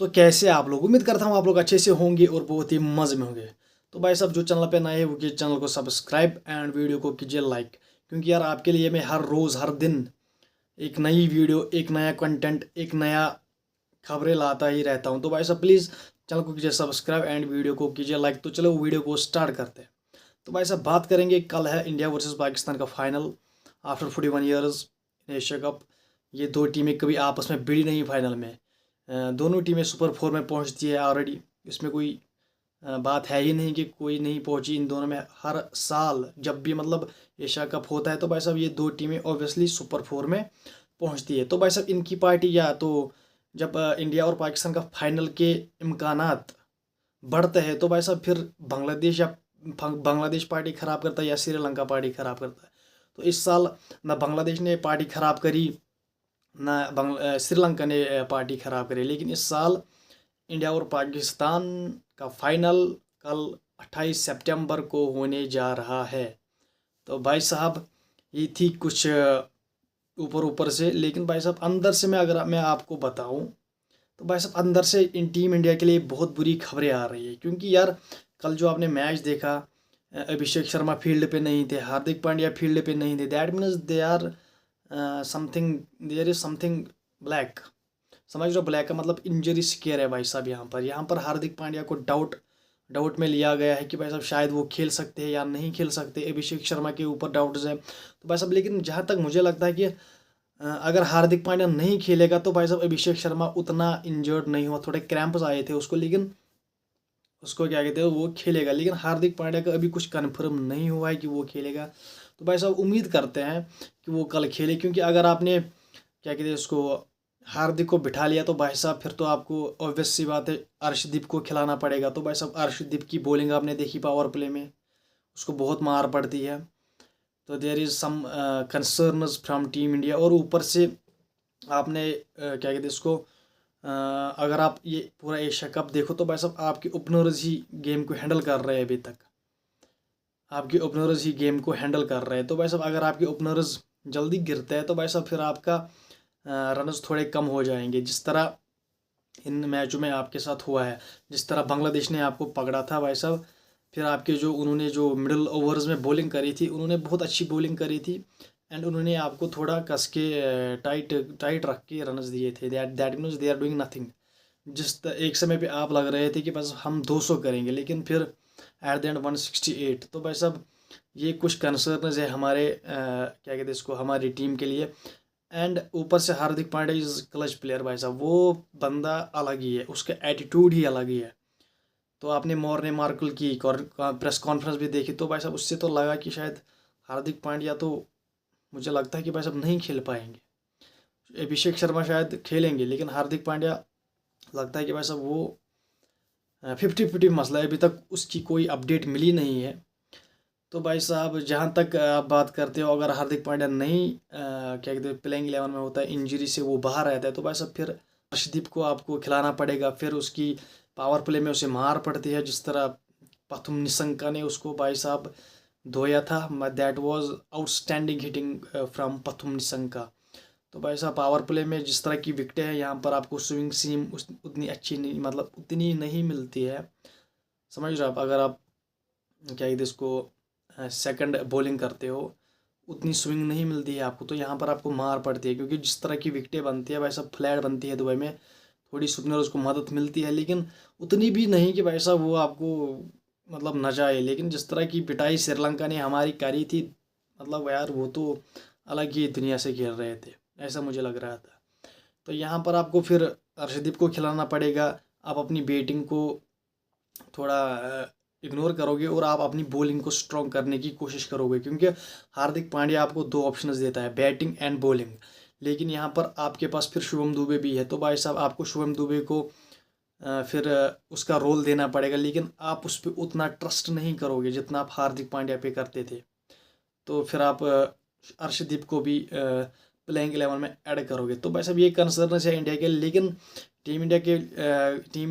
तो कैसे आप लोग, उम्मीद करता हूँ आप लोग अच्छे से होंगे और बहुत ही मज़े में होंगे। तो भाई साहब जो चैनल पे नए हैं वो कीजिए चैनल को सब्सक्राइब एंड वीडियो को कीजिए लाइक, क्योंकि यार आपके लिए मैं हर रोज़ हर दिन एक नई वीडियो, एक नया कंटेंट, एक नया खबरें लाता ही रहता हूँ। तो भाई साहब प्लीज़ चैनल को कीजिए सब्सक्राइब एंड वीडियो को कीजिए लाइक। तो चलो वीडियो को स्टार्ट करते हैं। तो भाई साहब बात करेंगे, कल है इंडिया वर्सेस पाकिस्तान का final after 41 years Asia cup. ये दो टीमें कभी आपस में भिड़ी नहीं फाइनल में। दोनों टीमें सुपर फोर में पहुंचती है ऑलरेडी। इसमें कोई बात है ही नहीं कि कोई नहीं पहुंची। इन दोनों में हर साल जब भी मतलब एशिया कप होता है तो भाई साहब ये दो टीमें ऑब्वियसली सुपर फोर में पहुंचती है। तो भाई साहब इनकी पार्टी, या तो जब इंडिया और पाकिस्तान का फाइनल के इम्कानात बढ़ते हैं तो भाई साहब फिर बांग्लादेश या बांग्लादेश पार्टी ख़राब करता है या श्रीलंका पार्टी ख़राब करता है। तो इस साल ना बांग्लादेश ने पार्टी ख़राब करी ना श्रीलंका ने पार्टी ख़राब करी, लेकिन इस साल इंडिया और पाकिस्तान का फाइनल कल 28 सितंबर को होने जा रहा है। तो भाई साहब ये थी कुछ ऊपर ऊपर से, लेकिन भाई साहब अंदर से मैं आपको बताऊं तो भाई साहब अंदर से इन टीम इंडिया के लिए बहुत बुरी खबरें आ रही है। क्योंकि यार कल जो आपने मैच देखा, अभिषेक शर्मा फील्ड पे नहीं थे, हार्दिक पांड्या फील्ड पे नहीं थे। That means they are something, there is something black. समझ रहे हो? ब्लैक का मतलब इंजरी स्केयर है भाई साहब। यहाँ पर हार्दिक पांड्या को डाउट डाउट में लिया गया है कि भाई साहब शायद वो खेल सकते हैं या नहीं खेल सकते। अभिषेक शर्मा के ऊपर डाउट्स है तो भाई साहब, लेकिन जहाँ तक मुझे लगता है कि अगर हार्दिक पांड्या नहीं खेलेगा तो भाई साहब अभिषेक शर्मा उतना इंजर्ड नहीं हुआ, थोड़े क्रैम्प्स आए थे उसको, लेकिन उसको क्या कहते हैं वो खेलेगा। लेकिन हार्दिक पांड्या का अभी कुछ कन्फर्म नहीं हुआ है कि वो खेलेगा। तो भाई साहब उम्मीद करते हैं कि वो कल खेले, क्योंकि अगर आपने क्या कहते हैं उसको हार्दिक को बिठा लिया तो भाई साहब फिर तो आपको ऑब्वियस सी बात है अर्शदीप को खिलाना पड़ेगा। तो भाई साहब अर्शदीप की बॉलिंग आपने देखी पावर प्ले में, उसको बहुत मार पड़ती है। तो there is some concerns from team India. और ऊपर से आपने क्या कहते हैं इसको, अगर आप ये पूरा एशिया कप देखो तो भाई साहब आपके ओपनर्स ही गेम को हैंडल कर रहे हैं अभी तक। आपके ओपनर्स ही गेम को हैंडल कर रहे हैं। तो भाई साहब अगर आपके ओपनर्स जल्दी गिरते हैं तो भाई साहब फिर आपका रनर्स थोड़े कम हो जाएंगे, जिस तरह इन मैचों में आपके साथ हुआ है। जिस तरह बांग्लादेश ने आपको पकड़ा था भाई साहब, फिर आपके जो उन्होंने जो मिडिल ओवर्स में बॉलिंग करी थी, उन्होंने बहुत अच्छी बॉलिंग करी थी एंड उन्होंने आपको थोड़ा कस के टाइट टाइट रख के रनस दिए थे। That means they are doing nothing. एक समय पे आप लग रहे थे कि बस हम 200 करेंगे, लेकिन फिर एट द एंड 168। तो भाई साहब ये कुछ कंसर्नस है हमारे क्या कहते हैं इसको, हमारी टीम के लिए। एंड ऊपर से Hardik Pandya is clutch player भाई साहब, वो बंदा अलग ही है, उसका एटीट्यूड ही अलग ही है। तो आपने मॉर्ने मार्कल की प्रेस कॉन्फ्रेंस भी देखी तो भाई साहब उससे तो लगा कि शायद हार्दिक पांड्या तो मुझे लगता है कि भाई साहब नहीं खेल पाएंगे। अभिषेक शर्मा शायद खेलेंगे, लेकिन हार्दिक पांड्या लगता है कि भाई साहब वो 50-50 मसला है, अभी तक उसकी कोई अपडेट मिली नहीं है। तो भाई साहब जहाँ तक आप बात करते हो, अगर हार्दिक पांड्या नहीं क्या कहते हैं प्लेइंग 11 में होता है, इंजरी से वो बाहर रहता है, तो भाई साहब फिर अर्शदीप को आपको खिलाना पड़ेगा। फिर उसकी पावर प्ले में उसे मार पड़ती है, जिस तरह पथुम निशंका ने उसको भाई साहब धोया था। That was outstanding hitting from Pathum Nissanka. तो भाई साहब पावर प्ले में जिस तरह की विकेटें हैं यहाँ पर आपको स्विंग सीम उतनी अच्छी नहीं, मतलब उतनी नहीं मिलती है। समझ रहे हो आप? अगर आप क्या कहते हैं इसको सेकंड बॉलिंग करते हो, उतनी स्विंग नहीं मिलती है आपको, तो यहाँ पर आपको मार पड़ती है। क्योंकि जिस तरह की विकेटें बनती है भाई साहब, फ्लैट बनती है दुबई में, थोड़ी स्पिनर्स को मदद मिलती है, लेकिन उतनी भी नहीं कि भाई साहब वो आपको मतलब न जाए। लेकिन जिस तरह की पिटाई श्रीलंका ने हमारी करी थी, मतलब यार वो तो अलग ही दुनिया से खेल रहे थे, ऐसा मुझे लग रहा था। तो यहाँ पर आपको फिर अर्शदीप को खिलाना पड़ेगा। आप अपनी बैटिंग को थोड़ा इग्नोर करोगे और आप अपनी बॉलिंग को स्ट्रॉन्ग करने की कोशिश करोगे, क्योंकि हार्दिक पांड्या आपको दो ऑप्शंस देता है, बैटिंग एंड बॉलिंग। लेकिन यहाँ पर आपके पास फिर शुभम दुबे भी है, तो भाई साहब आपको शुभम दुबे को फिर उसका रोल देना पड़ेगा, लेकिन आप उस पर उतना ट्रस्ट नहीं करोगे जितना आप हार्दिक पांड्या पे करते थे। तो फिर आप अर्शदीप को भी प्लेइंग 11 में ऐड करोगे। तो भाई साहब ये कंसर्न है इंडिया के, लेकिन team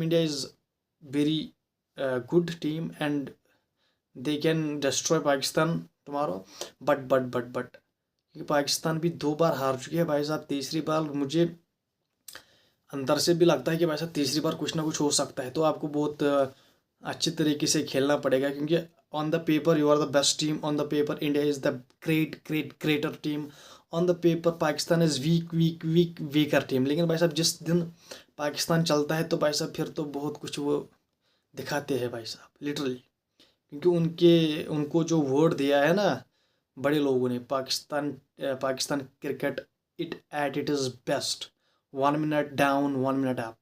India is very good team and they can destroy Pakistan tomorrow. क्योंकि पाकिस्तान भी 2 बार हार चुकी है भाई साहब, तीसरी बार मुझे अंदर से भी लगता है कि भाई साहब तीसरी बार कुछ ना कुछ हो सकता है। तो आपको बहुत अच्छे तरीके से खेलना पड़ेगा, क्योंकि on the paper you are the best team, on the paper India is the greater team, on the paper Pakistan is weaker team. लेकिन भाई साहब जिस दिन पाकिस्तान चलता है तो भाई साहब फिर तो बहुत कुछ वो दिखाते हैं भाई साहब, लिटरली। क्योंकि उनको जो वर्ड दिया है ना बड़े लोगों ने, Pakistan cricket it is best, 1 minute down 1 minute up,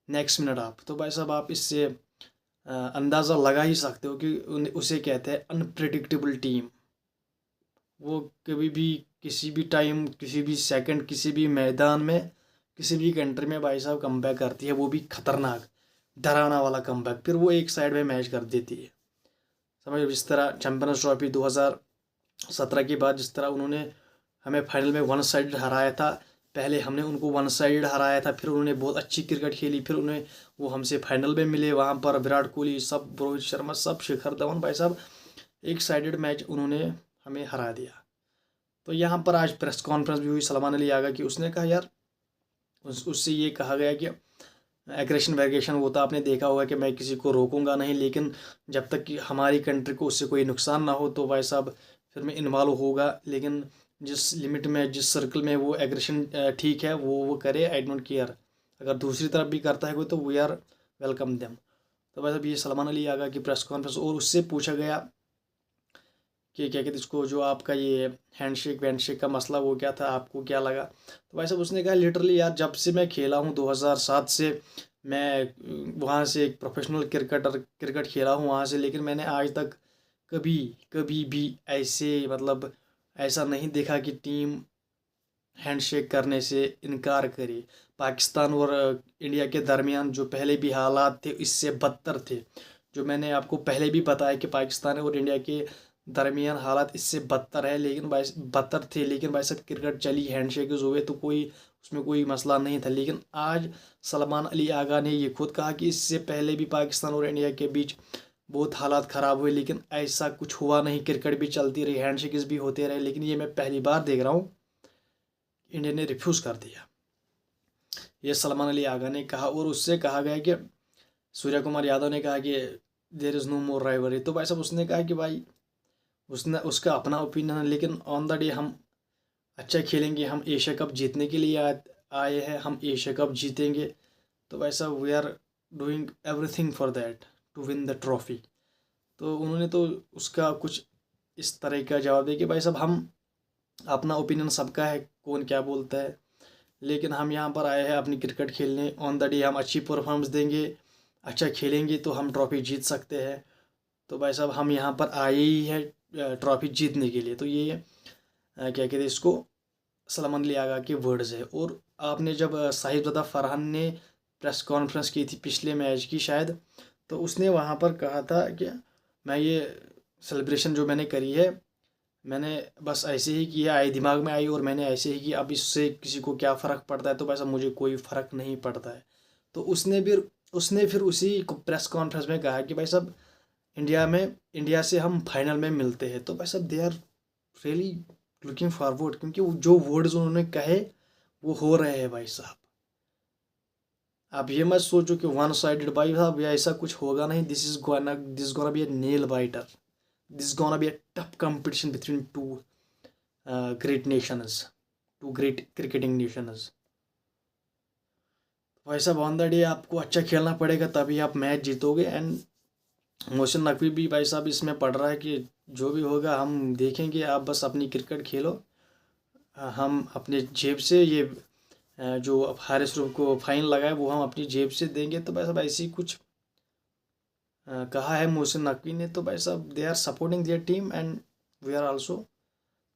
next minute up. तो भाई साहब आप इससे अंदाज़ा लगा ही सकते हो कि उसे कहते हैं अनप्रिडिक्टेबल टीम। वो कभी भी किसी भी टाइम, किसी भी सेकंड, किसी भी मैदान में, किसी भी कंट्री में भाई साहब कमबैक करती है, वो भी खतरनाक डराना वाला कमबैक। फिर वो एक साइड में मैच कर देती है, समझ। जिस तरह चैंपियंस ट्रॉफी 2017 के बाद जिस तरह उन्होंने हमें फाइनल में वन साइड हराया था, पहले हमने उनको वन साइड हराया था, फिर उन्होंने बहुत अच्छी क्रिकेट खेली, फिर उन्हें वो हमसे फाइनल में मिले, वहाँ पर विराट कोहली सब, रोहित शर्मा सब, शिखर धवन भाई साहब, एक साइडेड मैच उन्होंने हमें हरा दिया। तो यहाँ पर आज प्रेस कॉन्फ्रेंस भी हुई सलमान अली आगा की, उसने कहा यार, उससे ये कहा गया कि एग्रेशन वैग्रेशन होता आपने देखा होगा कि मैं किसी को रोकूंगा नहीं, लेकिन जब तक कि हमारी कंट्री को उससे कोई नुकसान ना हो तो भाई साहब फिर मैं इन्वॉल्व होगा। लेकिन जिस लिमिट में, जिस सर्कल में वो एग्रेशन ठीक है वो करे, आई डोंट केयर। अगर दूसरी तरफ भी करता है कोई तो वी आर वेलकम देम। तो भाई साहब ये सलमान अली आगा की प्रेस कॉन्फ्रेंस। और उससे पूछा गया कि क्या कहते इसको, जो आपका ये हैंडशेक वैंडशेक का मसला वो क्या था, आपको क्या लगा। तो भाई साहब उसने कहा लिटरली यार, जब से मैं खेला हूँ 2007 से, मैं वहाँ से एक प्रोफेशनल क्रिकेट खेला हूँ वहाँ से, लेकिन मैंने आज तक कभी कभी भी ऐसे मतलब ऐसा नहीं देखा कि टीम हैंडशेक करने से इनकार करे। पाकिस्तान और इंडिया के दरमियान जो पहले भी हालात थे इससे बदतर थे, जो मैंने आपको पहले भी बताया कि पाकिस्तान और इंडिया के दरमियान हालात इससे बदतर है, लेकिन भाई बदतर थे, लेकिन भाई सब क्रिकेट चली, हैंडशेक हुए तो कोई उसमें कोई मसला नहीं था। लेकिन आज सलमान अली आगा ने ये खुद कहा कि इससे पहले भी पाकिस्तान और इंडिया के बीच बहुत हालात ख़राब हुए, लेकिन ऐसा कुछ हुआ नहीं, क्रिकेट भी चलती रही, हैंडशेक्स भी होते रहे। लेकिन ये मैं पहली बार देख रहा हूँ इंडिया ने रिफ्यूज़ कर दिया, ये सलमान अली आगा ने कहा। और उससे कहा गया कि सूर्य कुमार यादव ने कहा कि देयर इज़ नो मोर राइवरी। तो भाई साहब उसने कहा कि भाई उसने उसका अपना ओपिनियन है, लेकिन ऑन द डे हम अच्छा खेलेंगे, हम एशिया कप जीतने के लिए आए हैं, हम एशिया कप जीतेंगे। तो भाई साहब we are doing everything for that to win the trophy. तो उन्होंने तो उसका कुछ इस तरह का जवाब दिया कि भाई साहब हम, अपना ओपिनियन सबका है, कौन क्या बोलता है, लेकिन हम यहाँ पर आए हैं अपनी क्रिकेट खेलने। ऑन द डे हम अच्छी परफॉर्मेंस देंगे, अच्छा खेलेंगे तो हम ट्रॉफी जीत सकते हैं। तो भाई साहब हम यहाँ पर आए ही हैं ट्रॉफी जीतने के लिए। तो ये क्या कहते हैं इसको, सलमान अली आगा के वर्ड्स है। और आपने जब साहिबजादा फरहान ने प्रेस कॉन्फ्रेंस की थी पिछले मैच की शायद, तो उसने वहाँ पर कहा था कि मैं ये सेलिब्रेशन जो मैंने करी है, मैंने बस ऐसे ही किया, आई दिमाग में आई और मैंने ऐसे ही किया, अब इससे किसी को क्या फ़र्क पड़ता है। तो वैसा मुझे कोई फ़र्क नहीं पड़ता है। तो उसने फिर उसी प्रेस कॉन्फ्रेंस में कहा कि भाई साहब इंडिया से हम फाइनल में मिलते हैं। तो भाई साहब they are really looking forward, क्योंकि जो वर्ड्स उन्होंने कहे वो हो रहे हैं भाई साहब। आप ये मत सोचो कि वन साइडेड भाई साहब, या ऐसा कुछ होगा नहीं। This gonna be a nail biter, this gonna be a tough competition between two great nations, two great cricketing nations. भाई साहब ऑन द डे आपको अच्छा खेलना पड़ेगा, तभी आप मैच जीतोगे। एंड मोहसिन नकवी भी भाई साहब इसमें पढ़ रहा है कि जो भी होगा हम देखेंगे, आप बस अपनी क्रिकेट खेलो, हम अपने जेब से ये जो हारिस रूफ को फाइन लगाए वो हम अपनी जेब से देंगे। तो भाई साहब ऐसे ही कुछ कहा है मोहसिन नकवी ने। तो भाई साहब they are supporting their team and we are also.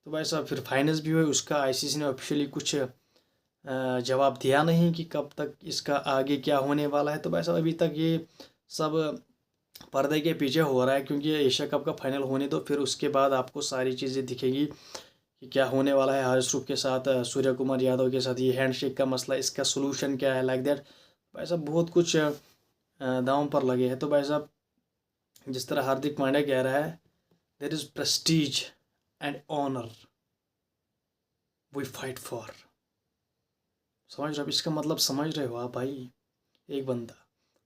तो भाई साहब फिर फाइनल्स भी हुए, उसका आईसीसी ने ऑफिशियली कुछ जवाब दिया नहीं कि कब तक इसका आगे क्या होने वाला है। तो भाई साहब अभी तक ये सब पर्दे के पीछे हो रहा है, क्योंकि ये एशिया कप का फाइनल होने दो, फिर उसके बाद आपको सारी चीज़ें दिखेगी कि क्या होने वाला है हारिस रूफ के साथ, सूर्य कुमार यादव के साथ, ये हैंडशेक का मसला, इसका सोल्यूशन क्या है, लाइक दैट। भाई साहब बहुत कुछ दांव पर लगे हैं। तो भाई साहब जिस तरह हार्दिक पांड्या कह रहा है, there is prestige and honour we fight for. समझ रहे हो? इसका मतलब समझ रहे हो आप भाई? एक बंदा,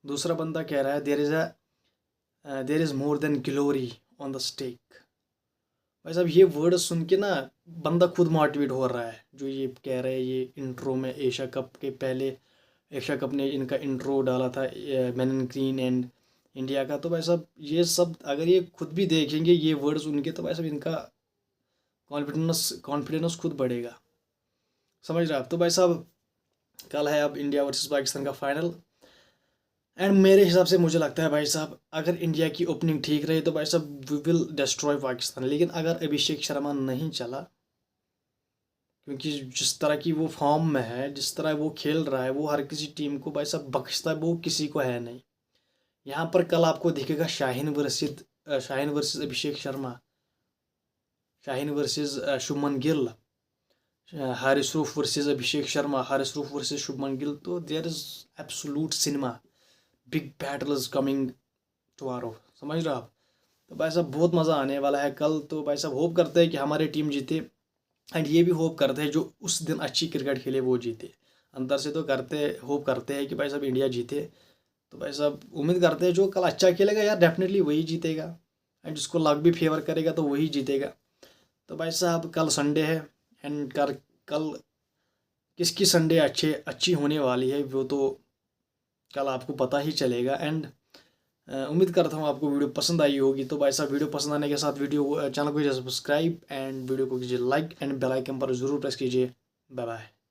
दूसरा बंदा कह रहा है there is more than glory on the stake. भाई साहब ये वर्ड सुन के ना बंदा खुद मोटिवेट हो रहा है, जो ये कह रहे हैं। ये इंट्रो में एशिया कप के पहले एशिया कप ने इनका इंट्रो डाला था man in green and India का। तो भाई साहब ये सब अगर ये खुद भी देखेंगे ये वर्ड्स उनके, तो भाई साहब इनका कॉन्फिडेंस खुद बढ़ेगा। समझ रहे आप? तो भाई साहब कल है अब इंडिया वर्सेस पाकिस्तान का फाइनल, एंड मेरे हिसाब से मुझे लगता है भाई साहब अगर इंडिया की ओपनिंग ठीक रही तो भाई साहब वी विल डिस्ट्रॉय पाकिस्तान। लेकिन अगर अभिषेक शर्मा नहीं चला, क्योंकि जिस तरह की वो फॉर्म में है, जिस तरह वो खेल रहा है, वो हर किसी टीम को भाई साहब बख्शता वो किसी को है नहीं। यहाँ पर कल आपको दिखेगा Shaheen versus Abhishek Sharma, Shaheen versus Shubman Gill, Haris Rauf versus Abhishek Sharma, Haris Rauf versus Shubman Gill. तो there is absolute cinema, big battle is coming tomorrow. समझ रहे हो आप? तो भाई साहब बहुत मज़ा आने वाला है कल। तो भाई साहब होप करते हैं कि हमारी टीम जीते, एंड ये भी होप करते हैं जो उस दिन अच्छी क्रिकेट खेले वो जीते। अंदर से तो होप करते हैं कि भाई साहब इंडिया जीते। तो भाई साहब उम्मीद करते हैं जो कल अच्छा खेलेगा यार डेफिनेटली वही जीतेगा, एंड जिसको लक भी फेवर करेगा तो वही जीतेगा। तो भाई साहब कल संडे है, एंड कल किसकी संडे अच्छी होने वाली है वो तो कल आपको पता ही चलेगा। एंड उम्मीद करता हूँ आपको वीडियो पसंद आई होगी। तो भाई साहब वीडियो पसंद आने के साथ चैनल को कीजिए सब्सक्राइब, एंड वीडियो को कीजिए लाइक, एंड बेल आइकन पर ज़रूर प्रेस कीजिए। Bye bye.